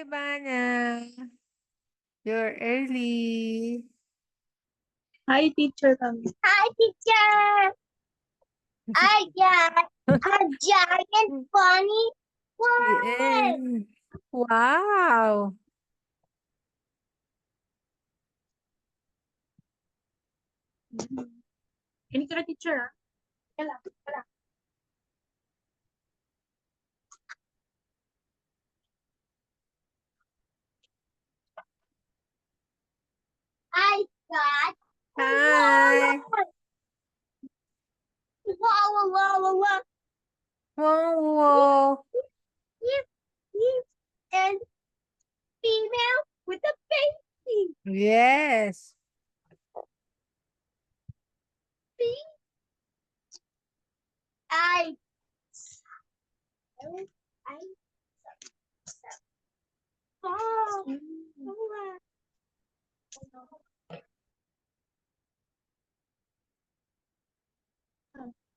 Ivana. You're early. Hi, teacher kami. Hi, teacher. I got a giant bunny. Yes. Wow. Ini ka na, teacher, ah. Kailan? I got Hi. wow, wow, wow, wow, wow. Wow, wow. Yip, yip, and female with a baby. Yes. I oh,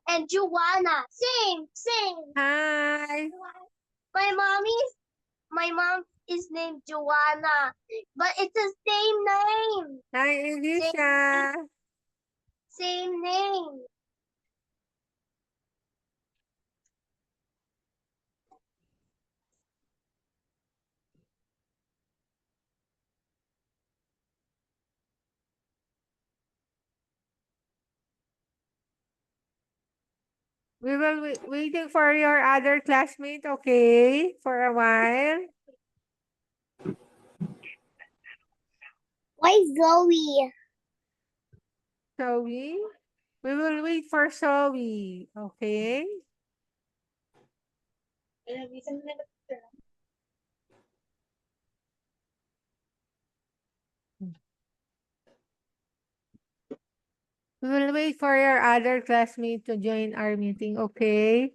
and Joanna. Sing. Hi. My mom is named Joanna, but it's the same name. Hi, Elisa. Same name. We will waiting for your other classmate, okay? For a while. Why Zoe? Zoe. We will wait for Zoe, okay? Isa na, teacher. We will wait for your other classmate to join our meeting, okay?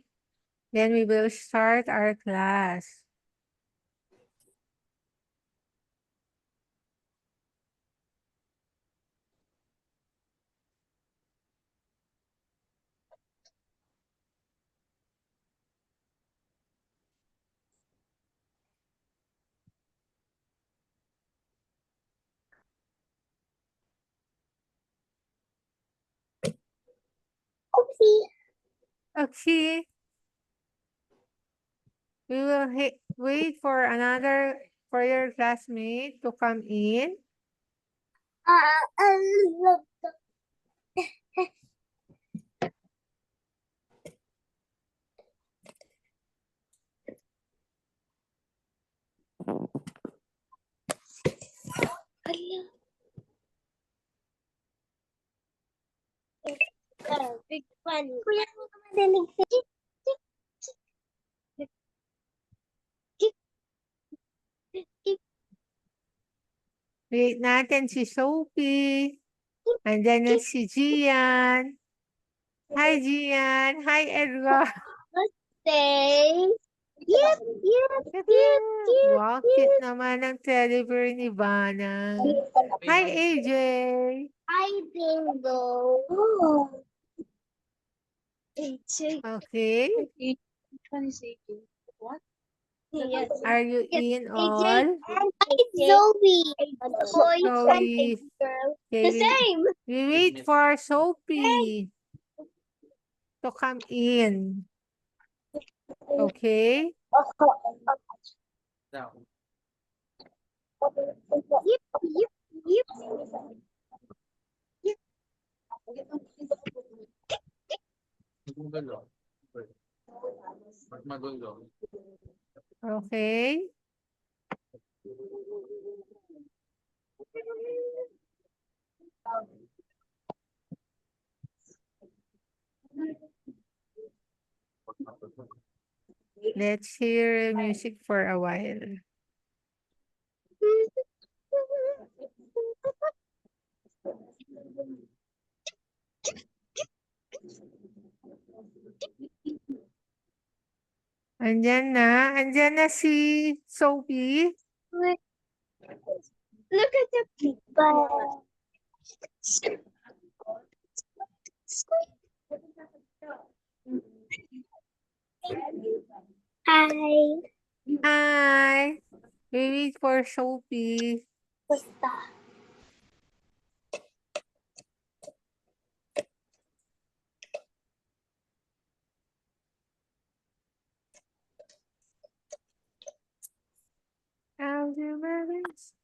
Then we will start our class. Oopsie. Okay. We will wait for your classmate to come in. Uh, Big fun. Kuya, hindi ko madinig. Wait natin si Sophie. Andyan na si Gian. Hi, Gian. Hi, Edgar. Say, yip, Wow, cute naman ang teddy bear ni Ivana. Hi, AJ. Hi, Bingo. Okay. Which one is AJ? What? Yes. Are you in AJ all? and Zoe. Boy Zoe. and girl. Okay, The same. we wait for Sophie to come in. Okay? Yip, yip, yip. Okay. Let's hear music for a while. Andyan na si Sophie. Look at the people. Hi. Hi. We wait for Sophie. Basta.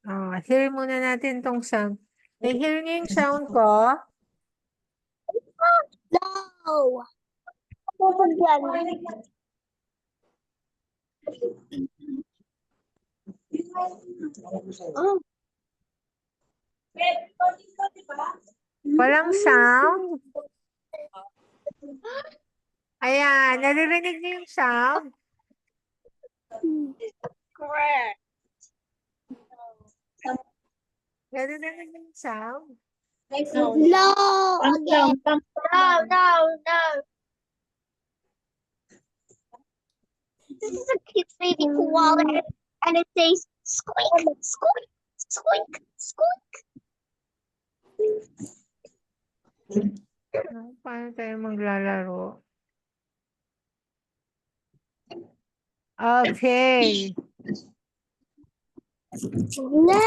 Oh, hear muna natin tong sound. Na-hear niyo yung sound ko? No. Kapag yan. Oh. Walang sound? Ayan, naririnig niyo yung sound? Correct. Naririnig niyo yung sound? No. Again. No. This is a cute baby koala, and it says squeak, squeak, squeak, squeak. Paano tayo maglalaro? Okay. No.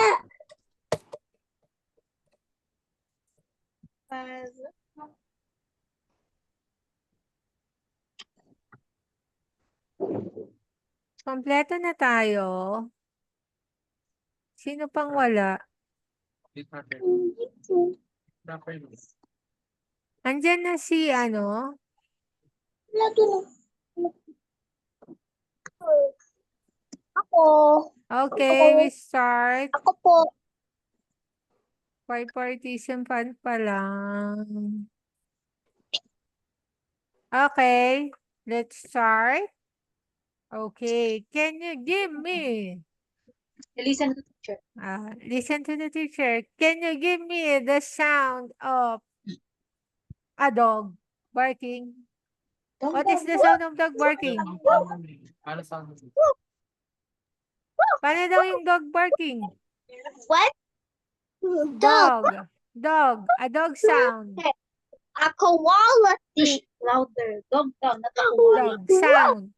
Kompleto na tayo. Sino pang wala? Andyan na si ano? Ako. Okay, we start. Ako po. By participant pa lang. Okay, let's start. Okay, can you give me? Listen to teacher. Listen to the teacher. Can you give me the sound of a dog barking? What is the sound of dog barking? Paano daw yung dog barking? What? Dog. Dog. A dog sound. A koala. Louder. Dog daw, not a koala. Dog sound.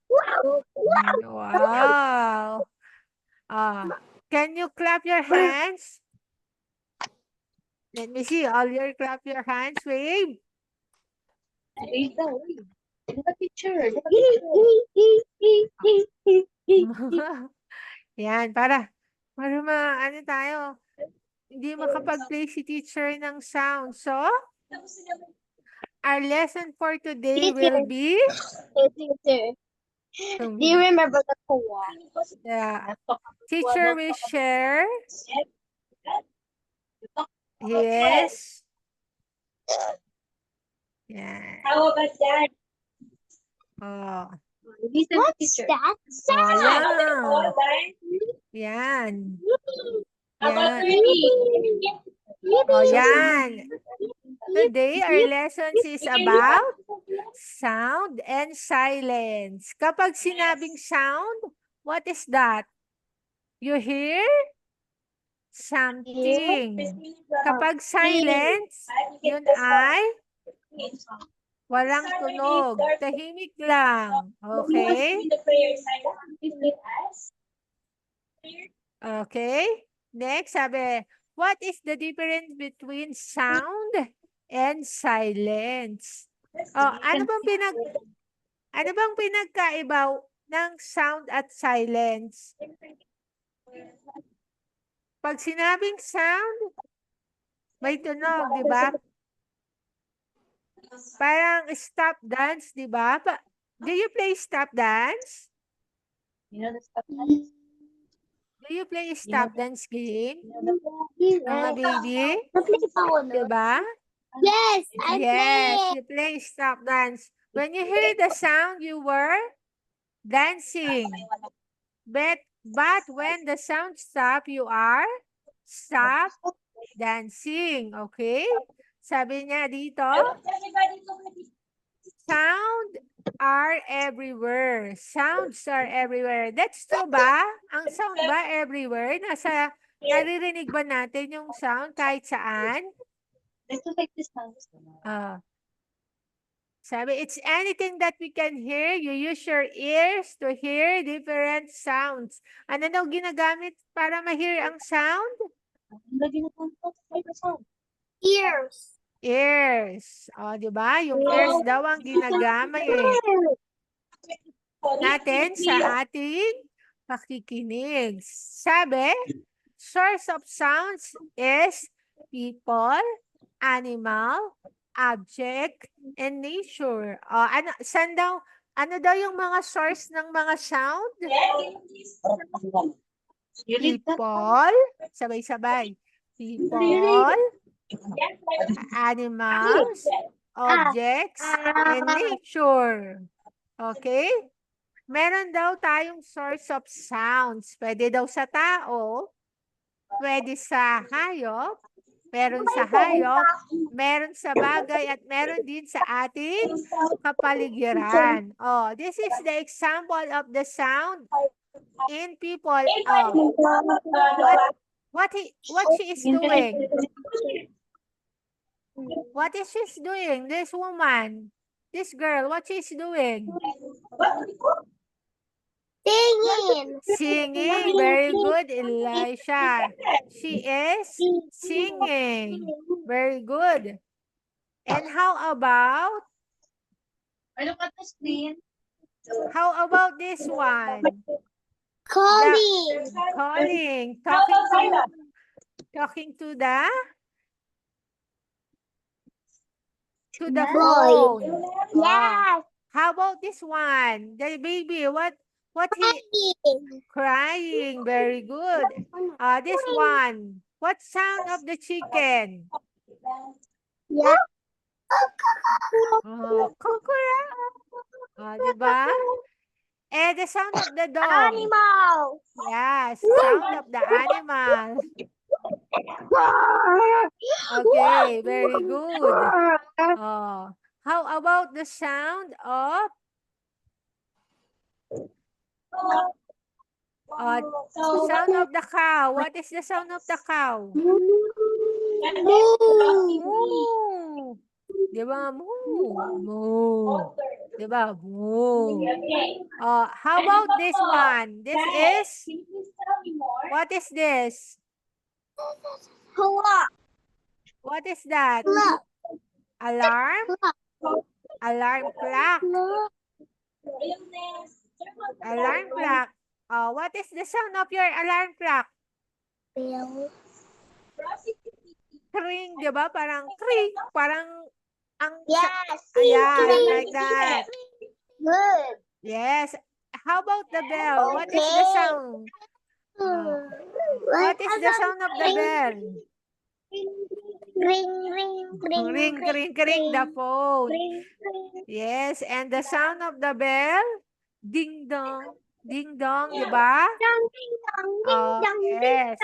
Wow. Can you clap your hands? Let me see. All your clap your hands. Wave. Wait daw, wait. Look at teacher. Yan, para ano tayo, hindi makapag-play si teacher ng sound. So, our lesson for today will be Do you remember the koala? the teacher will share his yan. How about that? Oh, Listen to What's teacher. that oh, sound? yan. How about Yan. baby? Oh, yan. Today, our lessons is about sound and silence. Kapag sinabing sound, what is that? You hear something. Kapag silence, yun ay walang tunog. Tahimik lang. Okay? Okay? Next, sabi, what is the difference between sound and silence? Oh, ano bang pinagkaiba ng sound at silence? Pag sinabing sound, may tunog, di ba? Parang stop dance, di ba? Do you play stop dance? You know the stuff that Do you play stop dance game? Yes, Mga baby? Di ba? I Yes, play. you play stop dance. When you hear the sound, you were dancing. But when the sound stop, you are stop dancing. Okay? Sabi niya dito, sound are everywhere. Sounds are everywhere. That's true ba? Ang sound ba everywhere? Naririnig ba natin yung sound kahit saan? Let's do like this now. Ah. Sabi, it's anything that we can hear. You use your ears to hear different sounds. Ano daw ginagamit para ma-hear ang sound? Lagi na sa Ears. Ears. O, di ba? Yung ears daw ang ginagamit natin sa ating pakikinig. Sabi, source of sounds is people, animal, object, and nature. O, ano daw yung mga source ng mga sound? People, sabay-sabay. People, animals, objects, and nature. Okay? Meron daw tayong source of sounds. Pwede daw sa tao, pwede sa hayop, meron sa hayop, meron sa bagay, at meron din sa ating kapaligiran. Oh, this is the example of the sound in people. Oh, what she is doing? What is she doing? This woman, this girl, what she is doing? Singing. Singing. Very good, Elisha. She is singing. Very good. And how about this one? Calling. Calling. Talking to the phone. Yes. How about this one? The baby, what crying. Very good. This one. What sound of the chicken? Yeah. Kukura. Diba? And the sound of the dog. Animal. Yes, sound of the animal. Okay, very good. How about the sound of the cow? What is the sound of the cow? Moo. Diba? Moo. Moo. Diba? Moo. How about this one? This is, what is this? Clock. What is that? Clock. Alarm? Alarm clock. Alarm clock. What is the sound of your alarm clock? Bell. Kring, di ba? Parang kring. Parang ang... Yes. Ayan, like that. Good. Yes. How about the bell? What is the sound? What is the sound of the bell? Ring, ring, ring, Ring, ring, ring, the phone. ring, ring. Yes, and the sound of the bell? Ding dong. Ding dong, di ba? Dong, ding, dong, ding, dong, Yes.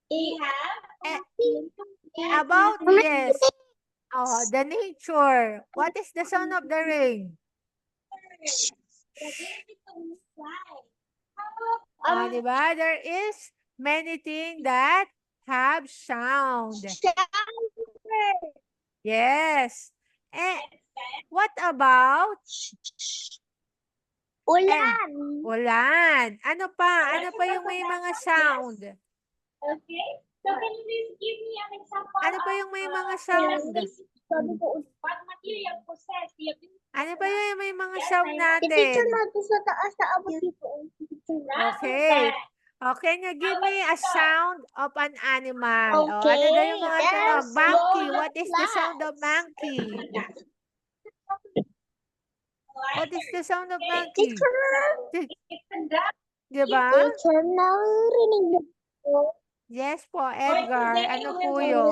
ding, dong. About this, the nature. What is the sound of the rain? Diba? There is many things that have sound. Yes. And what about? Ulan. Ulan. Ano pa? Ano pa yung may mga sound? Okay. So can you please give me an example? Ano pa yung may mga sound? What material possesses? Ano pa yung may mga sound I-picture natin? natin sa taas sa abot dito. Okay. Can you give me a sound of an animal? Ano daw yung mga tunog? Monkey. What is the sound of monkey? What is the sound of monkey? Diba? Teacher, narinig po. Yes po, Edgar. Ano po yun?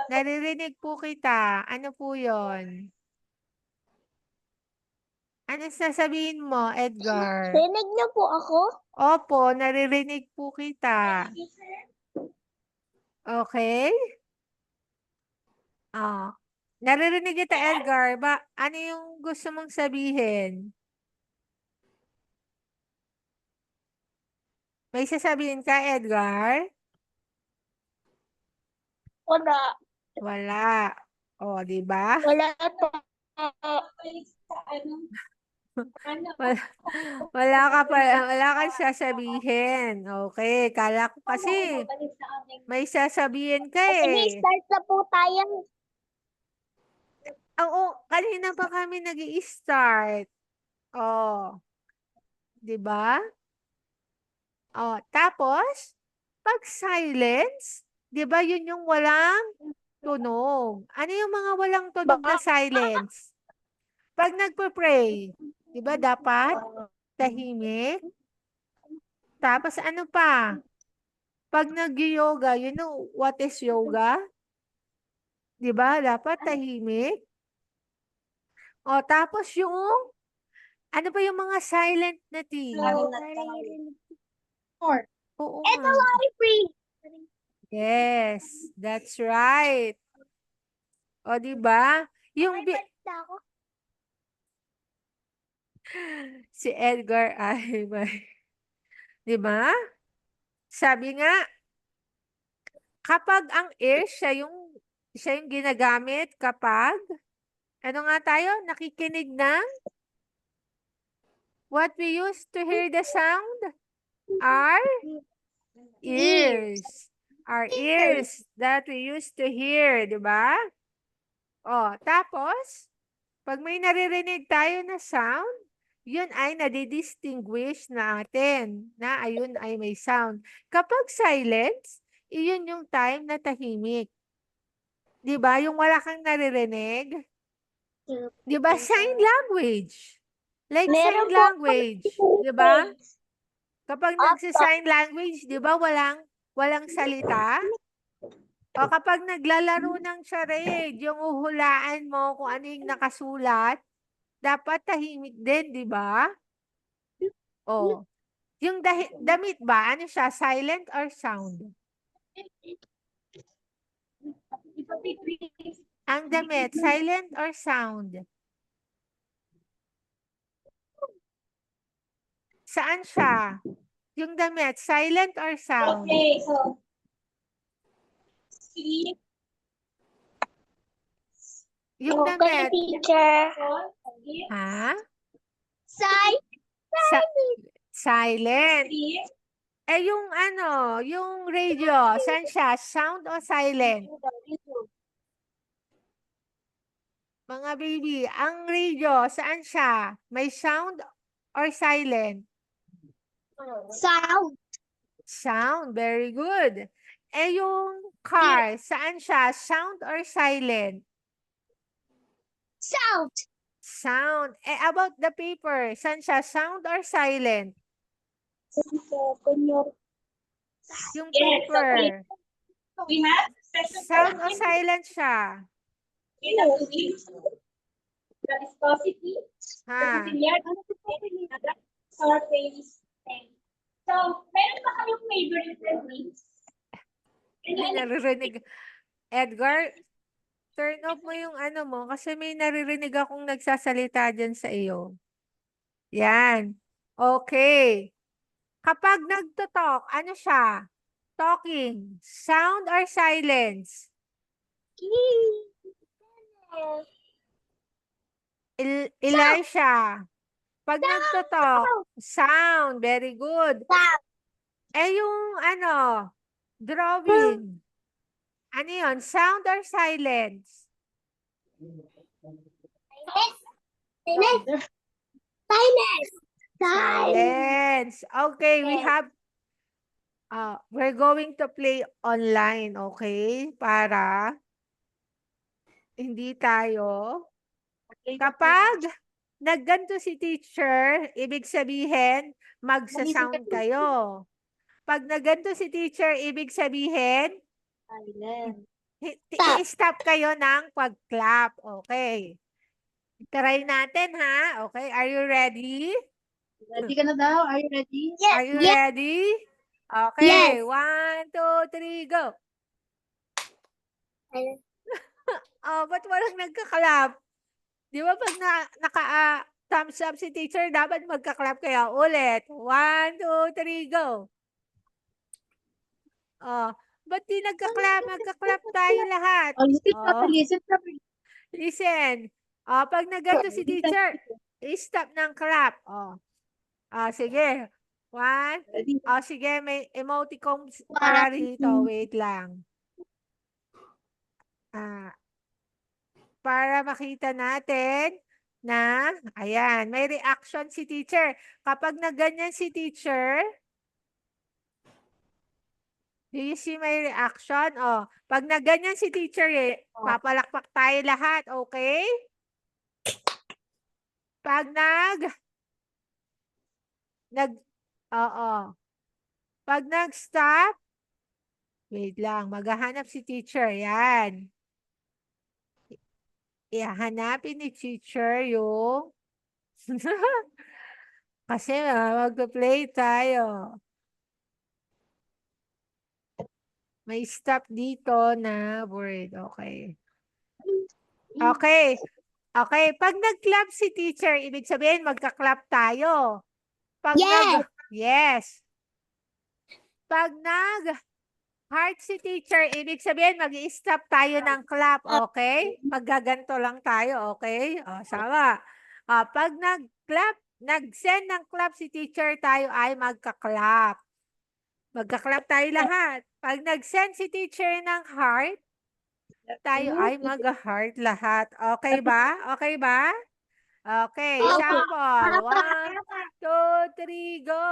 Naririnig po kita. Ano po yun? Ano sasabihin mo, Edgar? Rinig niyo po ako? Opo, naririnig po kita. Okay? Naririnig kita, Edgar. Ano yung gusto mong sabihin? May sasabihin ka, Edgar? Wala. Wala. O, di ba? Wala po. Wala, wala kang sasabihin. Okay, kala ko kasi may sasabihin ka Sige, eh. start na po tayo. Oo, kanina pa kami nag-i-start. Oh, 'di ba? Oh, tapos pag silence, 'di ba 'yun yung walang tunog. Ano yung mga walang tunog na silence? Pag nagpe-pray, 'di ba dapat tahimik? Tapos ano pa? Pag nag-yoga, you know what is yoga? 'Di ba dapat tahimik? O tapos yung ano pa yung mga silent na thing? More. Oo Ito nga. library. Yes, that's right. O, di ba? Yung si Edgar ay may, di ba? Sabi nga, kapag ang ear, siya yung ginagamit kapag, ano nga tayo, nakikinig ng, what we use to hear the sound? Our ears. Our ears that we used to hear, di ba? O, tapos, pag may naririnig tayo na sound, yun ay nadidistinguish natin na ayun ay may sound. Kapag silence, iyon yung time na tahimik. 'Di ba? Yung wala kang naririnig. 'Di ba? Sign language. Like sign Meron po language. 'Di ba? Kapag Opo. nagsi-sign language, 'di ba walang salita? O kapag naglalaro ng charade, yung uhulaan mo kung ano yung nakasulat, dapat tahimik din, 'di ba? Oh. Yung damit ba, ano siya, silent or sound? Ang damit, silent or sound? Saan siya? Yung damit, silent or sound? Okay, so sleep. Yung Okay, damit, teacher. ha? Side. Silent. Sleep. Eh yung ano, yung radio, saan siya? Sound o silent? Mga baby, ang radio, saan siya? May sound or silent? Sound. Sound, very good. Eh yung car, saan siya? Sound or silent? Sound. Sound. Eh about the paper, saan siya? Sound or silent? Yung Yes, okay. paper, We have special sound o silent siya? in the movie. The viscosity, the Ha? ciliary, the surface. So, meron ba kayong favorite techniques? May naririnig. Edgar, turn off mo yung ano mo kasi may naririnig akong nagsasalita dyan sa iyo. Yan. Okay. Kapag nagto-talk, ano siya? Talking. Sound or silence? Elisha. Pag nagto-talk, sound. Very good. Sound. Eh yung ano, drawing. Ano yun? Sound or silence? Silence. Silence. Silence. Okay, we Yes. have, we're going to play online, okay? Para hindi tayo, kapag nagganto si teacher, ibig sabihin, magsa-sound kayo. Pag nagganto si teacher, ibig sabihin, Silence. i-stop kayo ng pag-clap. Okay. Try natin ha. Okay, are you ready? Ready ka na daw? Are you ready? Yes. Are you Yes. ready? Okay, Yes. 1, 2, 3, go. Oh, ba't walang nagka-clap? Di ba pag naka-thumbs up si teacher, dapat magka-clap kaya ulit. 1, 2, 3, go. Oh, ba't di nagka-clap? Magka-clap tayo lahat. Oh, listen Oh. properly, listen properly. Listen. Pag naganto si teacher, i-stop ng clap. Sige. 1. Sige, may emoticons para rito. Wait lang. Para makita natin na, ayan, may reaction si teacher. Kapag naganyan si teacher, do you see my reaction? Pag naganyan si teacher, papalakpak tayo lahat, okay? Pag Pag nag-stop, wait lang, maghahanap si teacher, yan. Ihahanapin ni teacher yung, kasi mag-play tayo. May stop dito na word. Okay. Okay. Okay. Pag nag-clap si teacher, ibig sabihin magka-clap tayo. Pag yes. Pag nag-heart si teacher, ibig sabihin mag-i-stop tayo ng clap. Okay? Maggaganto lang tayo. Okay? Sama. Pag nag-clap, nag-send ng clap si teacher, tayo ay magka-clap. Magka-clap tayo lahat. Pag nag-send si teacher ng heart, tayo ay mag-heart lahat. Okay ba? Okay ba? Okay, sample. 1, 2, 3, go!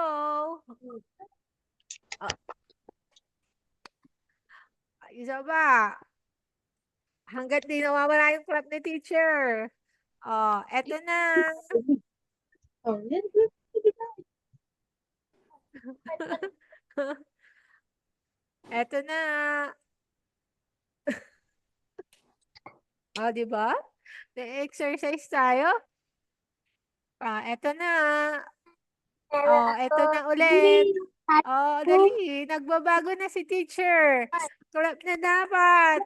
Isa ba? Hanggat di nawawala yung clap ni teacher. Eto na. Eto na. Di ba? Na-exercise tayo. Eto na. Eto na ulit. Dali. Nagbabago na si teacher. Clap na dapat.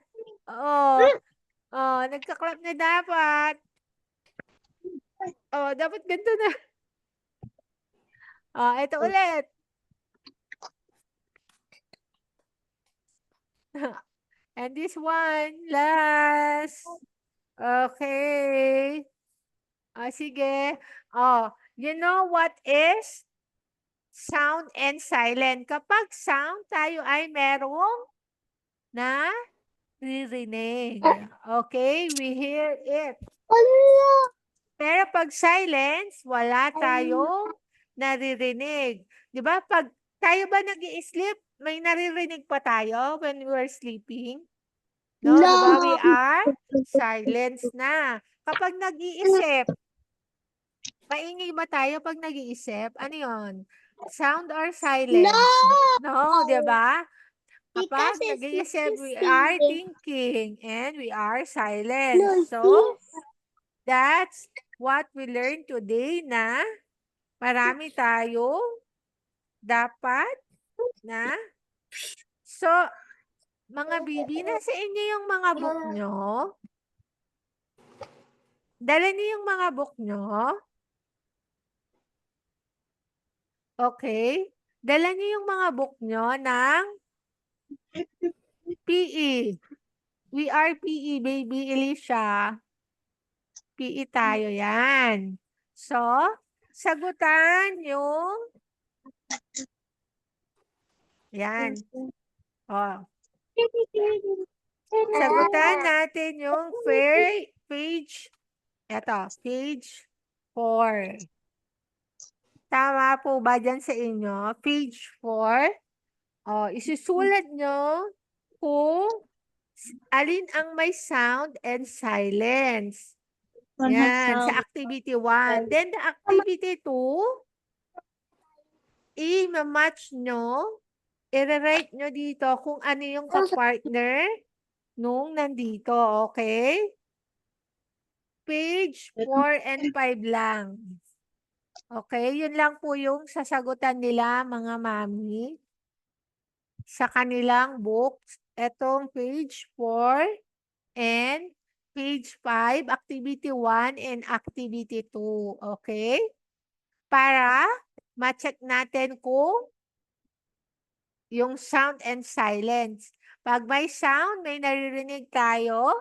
Nagka-clap na dapat. Dapat ganito na. Eto ulit. And this one, last. Okay. Sige. You know what is sound and silent? Kapag sound, tayo ay merong naririnig. Okay? We hear it. Pero pag silence, wala tayong naririnig. Di ba? Pag tayo ba nag-i-sleep, may naririnig pa tayo when we're sleeping? No, di ba? We are silence na. Kapag nag-iisip, maingay ba tayo pag nag-iisip? Ano yun? Sound or silence? No, di ba? Kapag nag-iisip, we are thinking and we are silent. So, that's what we learned today na marami tayo dapat na. So, mga bibi, nasa inyo yung mga book nyo? Dala niyo yung mga book nyo? Okay. Dala niyo yung mga book nyo ng PE. We are PE, baby Elisha. PE tayo yan. So, sagutan yung yan. Sagutan natin yung page, page 4. Tama po ba dyan sa inyo? Page 4. Isusulat nyo kung alin ang may sound and silence. Yan, sa activity 1. Then the activity 2, i-match nyo, i-rewrite nyo dito kung ano yung ka-partner nung nandito, okay? Page 4 and 5 lang. Okay, yun lang po yung sasagutan nila, mga mami, sa kanilang books. Etong page 4 and page 5, activity 1 and activity 2. Okay? Para ma-check natin kung yung sound and silence. Pag may sound, may naririnig tayo.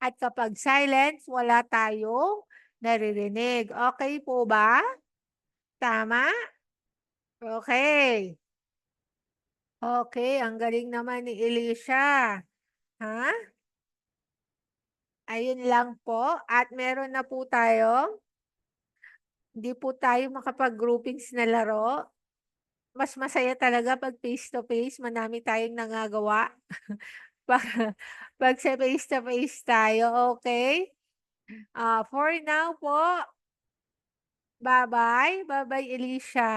At kapag silence, wala tayong naririnig. Okay po ba? Tama? Okay. Okay, ang galing naman ni Elisha. Ha? Ayun lang po. At meron na po tayo. Hindi po tayo makapag-groupings na laro. Mas masaya talaga pag face-to-face. Marami tayong nangagawa. pag, pag sa face-to-face tayo, okay? For now po, bye-bye. Bye-bye, Elisha.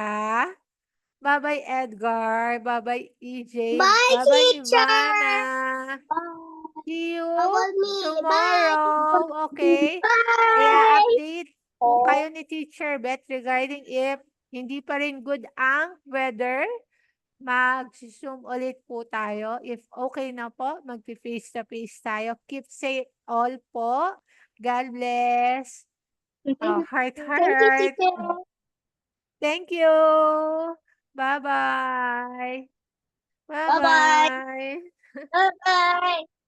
Bye-bye, Edgar. Bye-bye, EJ. Bye, Bye-bye, teacher. Ivana. Bye. See you How about me? tomorrow. Okay? Bye. I-update po kayo ni Teacher Beth regarding if hindi pa rin good ang weather. Mag-zoom ulit po tayo. If okay na po, mag-face-to-face tayo. Keep safe all po. God bless. Heart, Thank you, heart. teacher. Thank you. Bye-bye. Bye-bye. Bye-bye. Bye-bye.